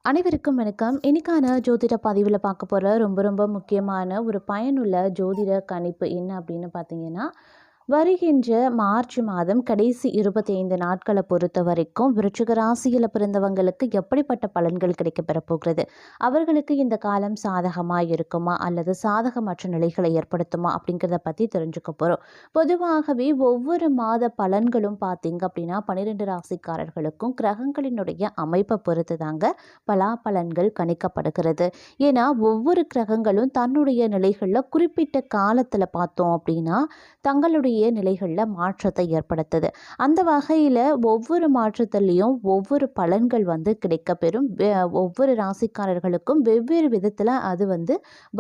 அனைவருக்கும் வணக்கம். இன்னைக்கான ஜோதிட பதிவில் பார்க்க போகிற ரொம்ப ரொம்ப முக்கியமான ஒரு பயனுள்ள ஜோதிட கணிப்பு என்ன அப்படின்னு பார்த்தீங்கன்னா, வருகின்ற மார்ச் மாதம் கடைசி 25 நாட்களை பொறுத்த வரைக்கும் விருச்சிக ராசியில் பிறந்தவங்களுக்கு எப்படிப்பட்ட பலன்கள் கிடைக்கப்பெற போகிறது, அவர்களுக்கு இந்த காலம் சாதகமாக இருக்குமா அல்லது சாதகமற்ற நிலைகளை ஏற்படுத்துமா அப்படிங்கிறத பற்றி தெரிஞ்சுக்க போகிறோம். பொதுவாகவே ஒவ்வொரு மாத பலன்களும் பார்த்தீங்க அப்படின்னா 12 ராசிக்காரர்களுக்கும் கிரகங்களினுடைய அமைப்பை பொறுத்து தாங்க பலாபலன்கள் கணிக்கப்படுகிறது. ஏன்னா ஒவ்வொரு கிரகங்களும் தன்னுடைய நிலைகளில் குறிப்பிட்ட காலத்தில் பார்த்தோம் அப்படின்னா தங்களுடைய நிலைகளில் மாற்றத்தை ஏற்படுத்துது. அந்த வகையில் ஒவ்வொரு மாற்றத்திலையும் ஒவ்வொரு பலன்கள் கிடைக்கப்பெறும். ஒவ்வொரு ராசிக்காரர்களுக்கும் வெவ்வேறு விதத்தில் அது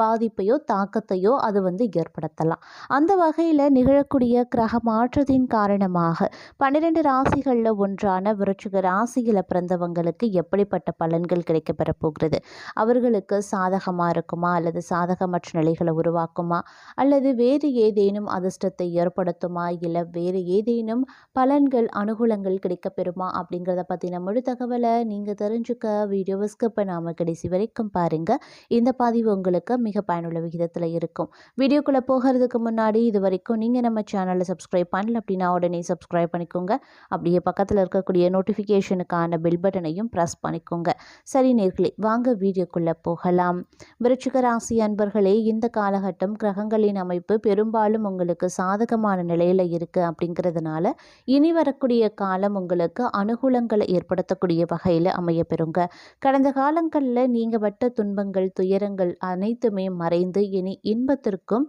பாதிப்பையோ தாக்கத்தையோ அது ஏற்படுத்தலாம். அந்த வகையில் நிகழக்கூடிய கிரக மாற்றத்தின் காரணமாக 12 ராசிகளில் ஒன்றான விருச்சிக ராசியில் பிறந்தவங்களுக்கு எப்படிப்பட்ட பலன்கள் கிடைக்கப்பெற போகிறது, அவர்களுக்கு சாதகமாக இருக்குமா அல்லது சாதகமற்ற நிலைகளை உருவாக்குமா அல்லது வேறு ஏதேனும் அதிர்ஷ்டத்தை ஏற்படுத்துமா இல்லை வேறு ஏதேனும் பலன்கள் அனுகூலங்கள் கிடைக்கப்பெறுமா அப்படிங்கிறத பற்றின முழு தகவலை நீங்கள் தெரிஞ்சுக்க வீடியோவை ஸ்கிப் பண்ணாமல் கடைசி வரைக்கும் பாருங்கள். இந்த பதிவு உங்களுக்கு மிக பயனுள்ள விகிதத்தில் இருக்கும். வீடியோக்குள்ளே போகிறதுக்கு முன்னாடி இது வரைக்கும் நீங்கள் நம்ம சேனலை சப்ஸ்கிரைப் பண்ணல அப்படின்னா உடனே சப்ஸ்கிரைப் பண்ணிக்கோங்க. அப்படியே பக்கத்தில் இருக்கக்கூடிய நோட்டிஃபிகேஷனுக்கான பெல் பட்டனையும் ப்ரெஸ் பண்ணிக்கோங்க. சரி நேர்களே, வாங்க வீடியோக்குள்ளே போகலாம். விருச்சிக ராசி அன்பர்களே, இந்த காலகட்டம் கிரகங்களின் அமைப்பு பெரும்பாலும் உங்களுக்கு சாதகமான நிலையில் இருக்குது. அப்படிங்கிறதுனால இனி வரக்கூடிய காலம் உங்களுக்கு அனுகூலங்களை ஏற்படுத்தக்கூடிய வகையில் அமையப்பெறுங்க. கடந்த காலங்களில் நீங்கள் பட்ட துன்பங்கள் துயரங்கள் அனைத்துமே மறைந்து இனி இன்பத்திற்கும்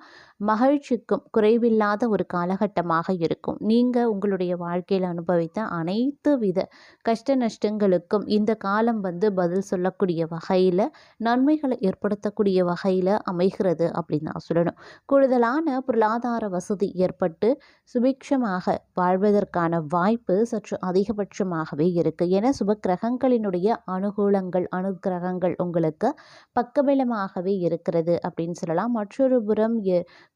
மகிழ்ச்சிக்கும் குறைவில்லாத ஒரு காலகட்டமாக இருக்கும். நீங்கள் உங்களுடைய வாழ்க்கையில் அனுபவித்த அனைத்து வித கஷ்ட நஷ்டங்களுக்கும் இந்த காலம் பதில் சொல்லக்கூடிய வகையில் நன்மைகளை ஏற்படுத்தக்கூடிய வகையில் அமைகிறது அப்படின்னு நான் சொல்லணும். கூடுதலான பொருளாதார வசதி ஏற்பட்டு சுபிக்ஷமாக வாழ்வதற்கான வாய்ப்பு சற்று அதிகபட்சமாகவே இருக்குது. என சுப கிரகங்களினுடைய அனுகிரகங்கள் உங்களுக்கு பக்கபலமாகவே இருக்கிறது அப்படின்னு சொல்லலாம். மற்றொரு புறம்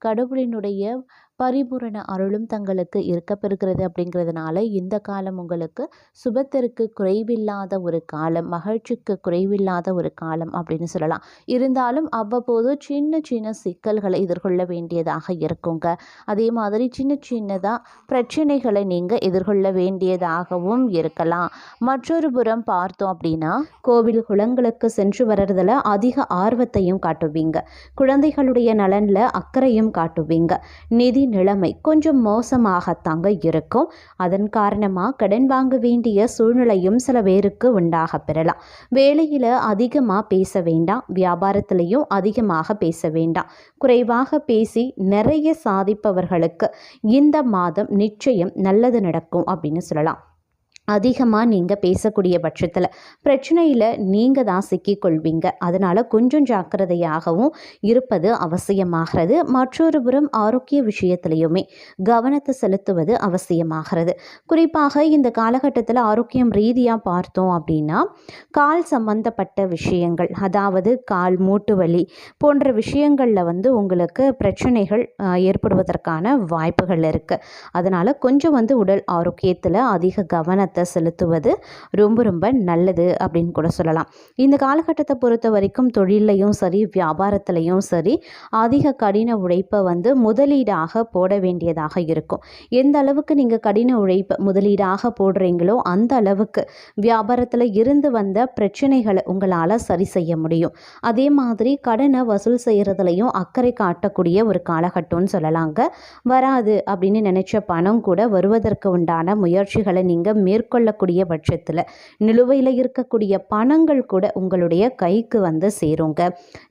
கடவுளினுடைய பரிபூரண அருளும் தங்களுக்கு இருக்கப்பெறுகிறது. அப்படிங்கிறதுனால இந்த காலம் உங்களுக்கு சுபத்திற்கு குறைவில்லாத ஒரு காலம், மகிழ்ச்சிக்கு குறைவில்லாத ஒரு காலம் அப்படின்னு சொல்லலாம். இருந்தாலும் அவ்வப்போது சின்ன சின்ன சிக்கல்களை எதிர்கொள்ள வேண்டியதாக இருக்குங்க. அதே மாதிரி சின்ன சின்னதாக பிரச்சனைகளை நீங்கள் எதிர்கொள்ள வேண்டியதாகவும் இருக்கலாம். மற்றொரு புறம் பார்த்தோம் அப்படின்னா கோவில் குளங்களுக்கு சென்று வர்றதில் அதிக ஆர்வத்தையும் காட்டுவீங்க. குழந்தைகளுடைய நலனில் அக்கறையும் காட்டுவீங்க. நிதி நிலைமை கொஞ்சம் மோசமாகத்தாங்க இருக்கும். அதன் காரணமாக கடன் வாங்க வேண்டிய சூழ்நிலையும் சில பேருக்கு உண்டாக பெறலாம். வேலையில் அதிகமாக பேச வேண்டாம், வியாபாரத்திலையும் அதிகமாக பேச வேண்டாம். குறைவாக பேசி நிறைய சாதிப்பவர்களுக்கு இந்த மாதம் நிச்சயம் நல்லது நடக்கும் அப்படின்னு சொல்லலாம். அதிகமாக நீங்கள் பேசக்கூடிய பட்சத்தில் பிரச்சனையில் நீங்கள் தான் சிக்கிக்கொள்வீங்க. அதனால் கொஞ்சம் ஜாக்கிரதையாகவும் இருப்பது அவசியமாகிறது. மற்றொரு புறம் ஆரோக்கிய விஷயத்திலையுமே கவனத்தை செலுத்துவது அவசியமாகிறது. குறிப்பாக இந்த காலகட்டத்தில் ஆரோக்கியம் ரீதியாக பார்த்தோம் அப்படின்னா கால் சம்பந்தப்பட்ட விஷயங்கள், அதாவது கால் மூட்டு வலி போன்ற விஷயங்களில் உங்களுக்கு பிரச்சனைகள் ஏற்படுவதற்கான வாய்ப்புகள் இருக்குது. அதனால் கொஞ்சம் உடல் ஆரோக்கியத்தில் அதிக கவனத்தை செலுத்துவது ரொம்ப ரொம்ப நல்லது அப்படின்னு கூட சொல்லலாம். இந்த காலகட்டத்தை பொறுத்த வரைக்கும் தொழிலையும் சரி வியாபாரத்திலையும் சரி அதிக கடின உழைப்பை முதலீடாக போட வேண்டியதாக இருக்கும். எந்த அளவுக்கு நீங்கள் கடின உழைப்பை முதலீடாக போடுறீங்களோ அந்த அளவுக்கு வியாபாரத்தில் இருந்து வந்த பிரச்சனைகளை உங்களால் சரி செய்ய முடியும். அதே மாதிரி கடனை வசூல் செய்கிறதுலையும் அக்கறை காட்டக்கூடிய ஒரு காலகட்டம்னு சொல்லலாங்க. வராது அப்படின்னு நினைச்ச பணம் கூட வருவதற்கு உண்டான முயற்சிகளை நீங்கள் மேற்கொள்ளக்கூடிய பட்சத்தில் நிலுவையில் இருக்கக்கூடிய பணங்கள் கூட உங்களுடைய கைக்கு சேருங்க.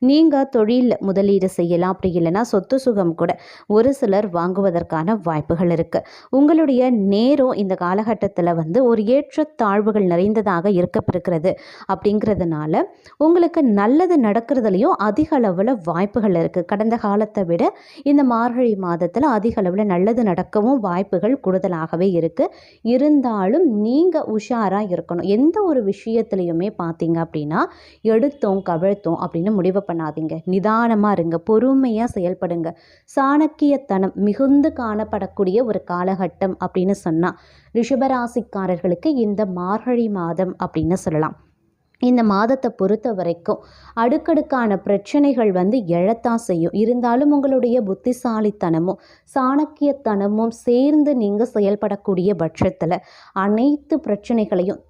நீங்கள் தொழில் முதலீடு செய்யலாம். அப்படி இல்லைன்னா சொத்து சுகம் கூட ஒரு சிலர் வாங்குவதற்கான வாய்ப்புகள் இருக்குது. உங்களுடைய நேரம் இந்த காலகட்டத்தில் ஒரு ஏற்றத்தாழ்வுகள் நிறைந்ததாக இருக்கப்பெறுகிறது. அப்படிங்கிறதுனால உங்களுக்கு நல்லது நடக்கிறதுலையும் அதிக அளவில் வாய்ப்புகள் இருக்குது. கடந்த காலத்தை விட இந்த மார்கழி மாதத்தில் அதிக அளவில் நல்லது நடக்கவும் வாய்ப்புகள் கூடுதலாகவே இருக்குது. இருந்தாலும் நீங்கள் உஷாராக இருக்கணும். எந்த ஒரு விஷயத்துலையுமே பார்த்தீங்க அப்படின்னா எடுத்தோம் கவிழ்த்தோம் அப்படின்னு முடிவு பண்ணாதீங்க. நிதானமாக இருங்க, பொறுமையாக செயல்படுங்க. சாணக்கியத்தனம் மிகுந்து காணப்படக்கூடிய ஒரு காலகட்டம் அப்படின்னு சொன்னால் ரிஷபராசிக்காரர்களுக்கு இந்த மார்கழி மாதம் அப்படின்னு சொல்லலாம். இந்த மாதத்தை பொறுத்த வரைக்கும் அடுக்கடுக்கான பிரச்சனைகள் எழத்தான் செய்யும். இருந்தாலும் உங்களுடைய புத்திசாலித்தனமும் சாணக்கியத்தனமும் சேர்ந்து நீங்கள் செயல்படக்கூடிய பட்சத்தில் அனைத்து பிரச்சனைகளையும்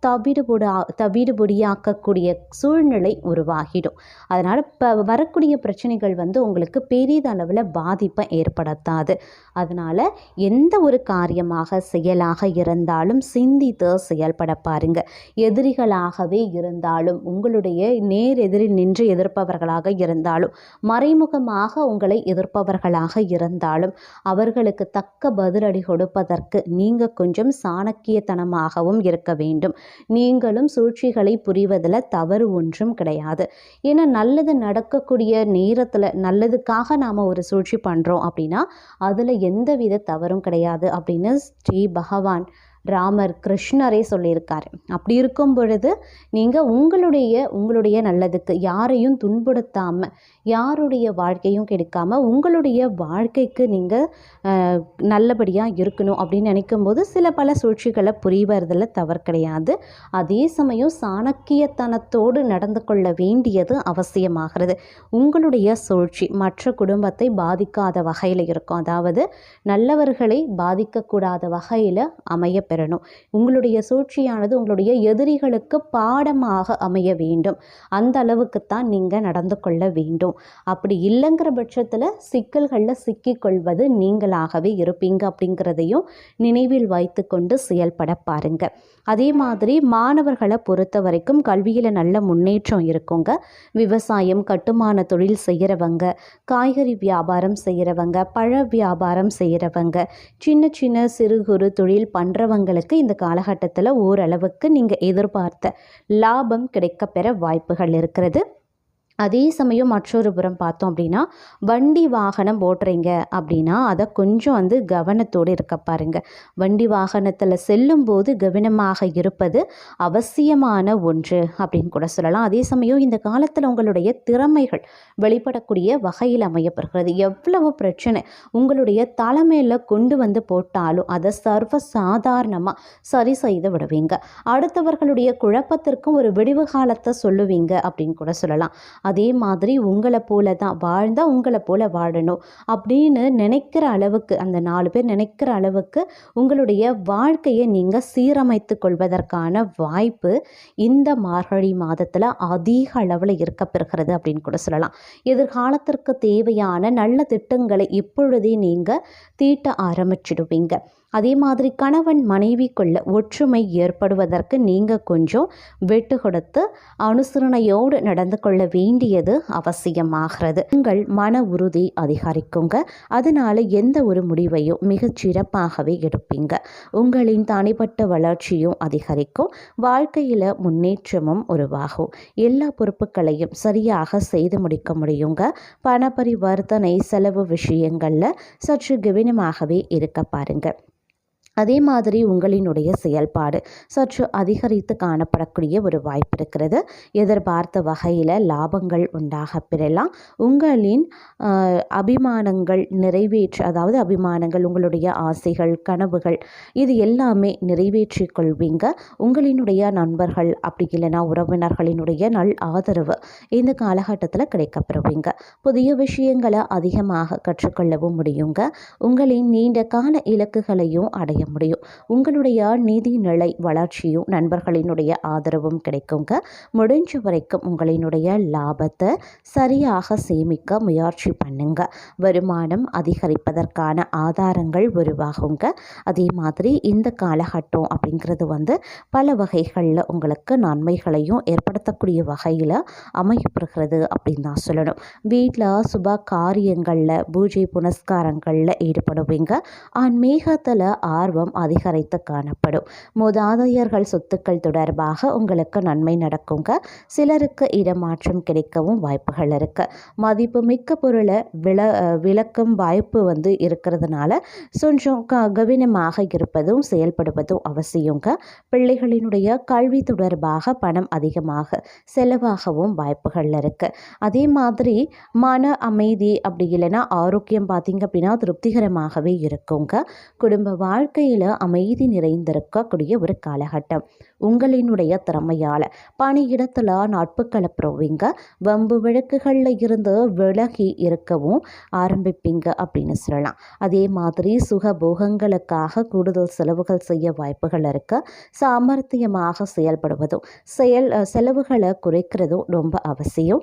தவிடுபொடியாக்கக்கூடிய சூழ்நிலை உருவாகிடும். அதனால் இப்போ வரக்கூடிய பிரச்சனைகள் உங்களுக்கு பெரிதளவில் பாதிப்பை ஏற்படுத்தாது. அதனால் எந்த ஒரு காரியமாக செயலாக இருந்தாலும் சிந்தித்து செயல்பட பாருங்கள். எதிரிகளாகவே இருந்தாலும் உங்களுடைய நேர் எதிரில் நின்று எதிர்ப்பவர்களாக இருந்தாலும் மறைமுகமாக உங்களை எதிர்ப்பவர்களாக இருந்தாலும் அவர்களுக்கு தக்க பதிலடி கொடுப்பதற்கு நீங்கள் கொஞ்சம் சாணக்கியத்தனமாகவும் இருக்க வேண்டும். நீங்களும் சூழ்ச்சிகளை புரிவதில் தவறு ஒன்றும் கிடையாது. ஏன்னா நல்லது நடக்கக்கூடிய நேரத்தில் நல்லதுக்காக நாம் ஒரு சூழ்ச்சி பண்ணுறோம் அப்படின்னா அதில் எந்தவித தவறும் கிடையாது அப்படின்னு ஸ்ரீ பகவான் ராமர் கிருஷ்ணரே சொல்லியிருக்காரு. அப்படி இருக்கும் பொழுது நீங்கள் உங்களுடைய நல்லதுக்கு யாரையும் துன்புறுத்தாமல் யாருடைய வாழ்க்கையும் கெடுக்காமல் உங்களுடைய வாழ்க்கைக்கு நீங்கள் நல்லபடியாக இருக்கணும் அப்படின்னு நினைக்கும் போது பல சூழ்ச்சிகளை புரிவதில் தவறு கிடையாது. அதே சமயம் சாணக்கியத்தனத்தோடு நடந்து கொள்ள வேண்டியது அவசியமாகிறது. உங்களுடைய சூழ்ச்சி மற்ற குடும்பத்தை பாதிக்காத வகையில் இருக்கும். அதாவது நல்லவர்களை பாதிக்கக்கூடாத வகையில் அமைய பெறணும். உங்களுடைய சூழ்ச்சியானது உங்களுடைய எதிரிகளுக்கு பாடமாக அமைய வேண்டும். அந்த அளவுக்குத்தான் நீங்கள் நடந்து கொள்ள வேண்டும். அப்படி இல்லைங்கிற பட்சத்தில் சிக்கல்களில் சிக்கிக்கொள்வது நீங்களாகவே இருப்பீங்க அப்படிங்கிறதையும் நினைவில் வைத்து கொண்டு செயல்பட பாருங்க. அதே மாதிரி மாணவர்களை பொறுத்த வரைக்கும் கல்வியில் நல்ல முன்னேற்றம் இருக்குங்க. விவசாயம் கட்டுமான தொழில் செய்கிறவங்க, காய்கறி வியாபாரம் செய்கிறவங்க, பழ வியாபாரம் செய்கிறவங்க, சின்ன சின்ன சிறு குறு தொழில் பண்ணுறவங்களுக்கு இந்த காலகட்டத்தில் ஓரளவுக்கு நீங்கள் எதிர்பார்த்த லாபம் கிடைக்கப்பெற வாய்ப்புகள் இருக்கிறது. அதே சமயம் மற்றொரு புறம் பார்த்தோம் அப்படின்னா வண்டி வாகனம் ஓட்டுறீங்க அப்படின்னா அதை கொஞ்சம் கவனத்தோடு இருக்க பாருங்க. வண்டி வாகனத்தில் செல்லும் போது கவனமாக இருப்பது அவசியமான ஒன்று அப்படின்னு கூட சொல்லலாம். அதே சமயம் இந்த காலத்தில் உங்களுடைய திறமைகள் வெளிப்படக்கூடிய வகையில் அமையப்படுகிறது. எவ்வளவு பிரச்சனை உங்களுடைய தலைமையில் கொண்டு போட்டாலும் அதை சர்வ சாதாரணமாக சரி செய்து விடுவீங்க. அடுத்தவர்களுடைய குழப்பத்திற்கும் ஒரு விடிவு காலத்தை சொல்லுவீங்க அப்படின்னு கூட சொல்லலாம். அதே மாதிரி உங்களை போல தான் வாழ்ந்தால் உங்களை போல வாழணும் அப்படின்னு நினைக்கிற அளவுக்கு அந்த 4 பேர் நினைக்கிற அளவுக்கு உங்களுடைய வாழ்க்கையை நீங்கள் சீரமைத்து கொள்வதற்கான வாய்ப்பு இந்த மார்கழி மாதத்தில் அதிக அளவில் இருக்கப்பெறுகிறது அப்படின்னு கூட சொல்லலாம். எதிர்காலத்திற்கு தேவையான நல்ல திட்டங்களை இப்பொழுதே நீங்கள் தீட்ட ஆரம்பிச்சிடுவீங்க. அதே மாதிரி கணவன் மனைவிக்குள்ள ஒற்றுமை ஏற்படுவதற்கு நீங்கள் கொஞ்சம் விட்டு கொடுத்து அனுசரணையோடு நடந்து கொள்ள வேண்டியது அவசியமாகிறது. உங்கள் மன உறுதி அதிகரிக்குங்க. அதனால் எந்த ஒரு முடிவையும் மிகச் சிறப்பாகவே எடுப்பீங்க. உங்களின் தனிப்பட்ட வளர்ச்சியும் அதிகரிக்கும். வாழ்க்கையில் முன்னேற்றமும் உருவாகும். எல்லா பொறுப்புகளையும் சரியாக செய்து முடிக்க முடியுங்க. பண பரிவர்த்தனை செலவு விஷயங்களில் சற்று கவனமாகவே இருக்க பாருங்கள். அதே மாதிரி உங்களினுடைய செயல்பாடு சற்று அதிகரித்து காணப்படக்கூடிய ஒரு வாய்ப்பு இருக்கிறது. எதிர்பார்த்த வகையில் லாபங்கள் உண்டாக பெறலாம். உங்களின் அபிமானங்கள் அதாவது அபிமானங்கள், உங்களுடைய ஆசைகள், கனவுகள் இது எல்லாமே நிறைவேற்றி கொள்வீங்க. உங்களினுடைய நண்பர்கள் அப்படி இல்லைனா உறவினர்களினுடைய நல் ஆதரவு இந்த காலகட்டத்தில் கிடைக்கப்பெறுவீங்க. புதிய விஷயங்களை அதிகமாக கற்றுக்கொள்ளவும் முடியுங்க. உங்களின் நீண்ட கால இலக்குகளையும் அடைய முடியும். உங்களுடைய நிதி நிலை வளர்ச்சியும் நண்பர்களினுடைய ஆதரவும் கிடைக்குங்க. முடிஞ்ச வரைக்கும் உங்களினுடைய லாபத்தை சரியாக சேமிக்க முயற்சி பண்ணுங்க. வருமானம் அதிகரிப்பதற்கான ஆதாரங்கள் உருவாகுங்க. அதே மாதிரி இந்த காலகட்டம் அப்படிங்கிறது பல வகைகளில் உங்களுக்கு நன்மைகளையும் ஏற்படுத்தக்கூடிய வகையில் அமையப்படுகிறது அப்படின்னு தான் சொல்லணும். வீட்டில் சுப காரியங்களில் பூஜை புனஸ்காரங்களில் ஈடுபடுவீங்க. ஆன்மீகத்தில் ஆர்வம் அதிகரித்து காணப்படும். மூதாதையர்கள் சொத்துக்கள் தொடர்பாக உங்களுக்கு நன்மை நடக்குங்க. சிலருக்கு இடமாற்றம் கிடைக்கவும் வாய்ப்புகள் இருக்கு. மதிப்புமிக்க பொருளை விளக்கும் வாய்ப்பு இருக்கிறதுனால கொஞ்சம் கவனமாக இருப்பதும் செயல்படுவதும் அவசியங்க. பிள்ளைகளினுடைய கல்வி தொடர்பாக பணம் அதிகமாக செலவாகவும் வாய்ப்புகள் இருக்கு. அதே மாதிரி மன அமைதி அப்படி இல்லைன்னா ஆரோக்கியம் பார்த்தீங்க அப்படின்னா திருப்திகரமாகவே இருக்குங்க. குடும்ப வாழ்க்கை வாழ்க்கையில் அமைதி நிறைந்திருக்கக்கூடிய ஒரு காலகட்டம். உங்களினுடைய திறமையால் பணியிடத்தில் நட்புகளை பெறுவீங்க. வம்பு வழக்குகளில் இருந்து விலகி இருக்கவும் ஆரம்பிப்பீங்க அப்படின்னு சொல்லலாம். அதே மாதிரி சுகபோகங்களுக்காக கூடுதல் செலவுகள் செய்ய வாய்ப்புகள் இருக்குது. சாமர்த்தியமாக செயல்படுவதும் செலவுகளை குறைக்கிறதும் ரொம்ப அவசியம்.